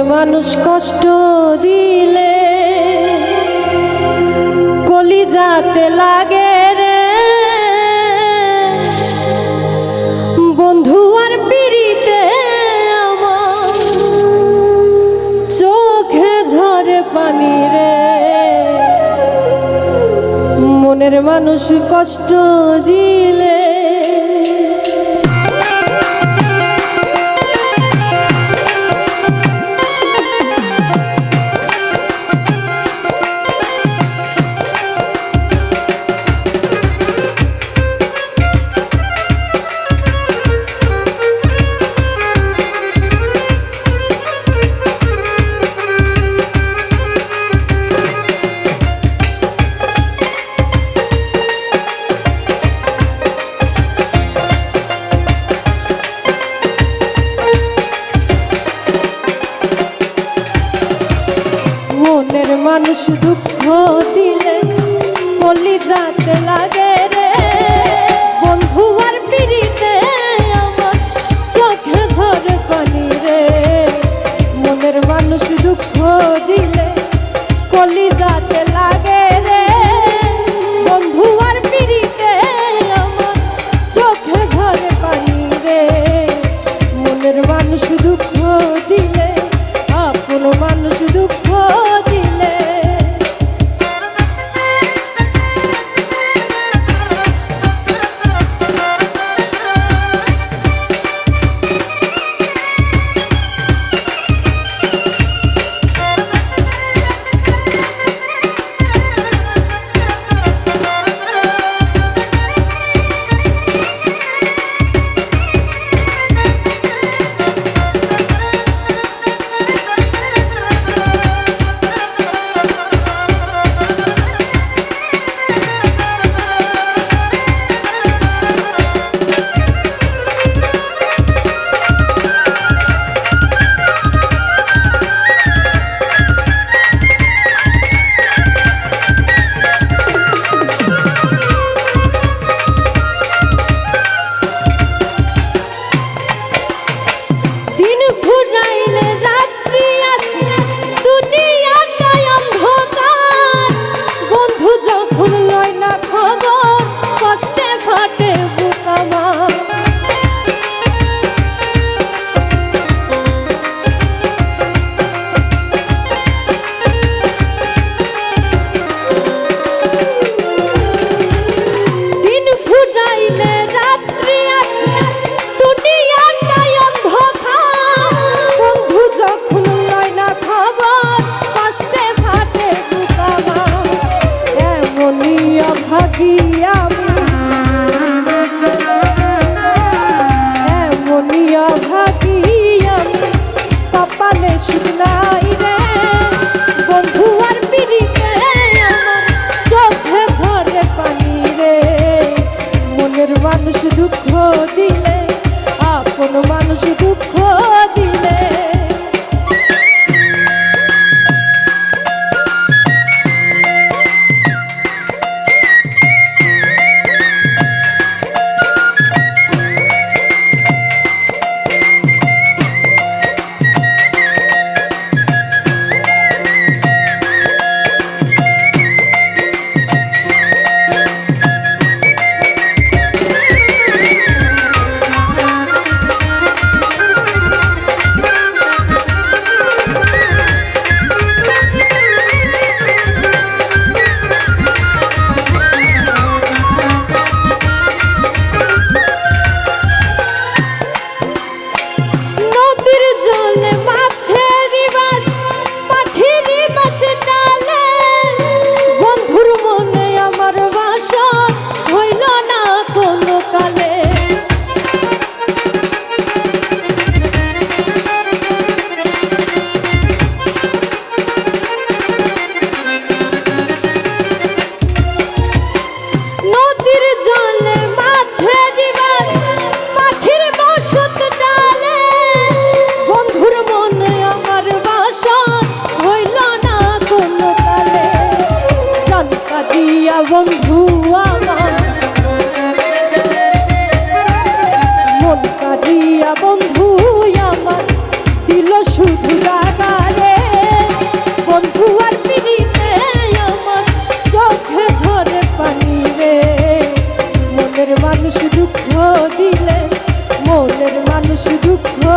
মানুষ কষ্ট দিলে কলিজাতে লাগে রে বন্ধু আর পিড়িতে আমার চোখে ঝরে পানি রে মনের মানুষ কষ্ট দিলে মনের মানুষ দুঃখ দিলে কলিজাতে লাগে রে বন্ধু আর পিড়িতে আমার চোখে ঝরে পানি রে মনের মানুষ দুঃখ দিলে কলিজাতে লাগে রে বন্ধু আর পিড়িতে আমার চোখে ঝরে পানি রে মনের মানুষ দুঃখ দিলে আপন মানুষ দুঃখ মানুষ দুঃখ দিলে আপন মানুষ দুঃখ দিলে বন্ধু আমার মন কাঁদিয়া বন্ধু আমার দিল শুধু দাগা মানুষ দুঃখ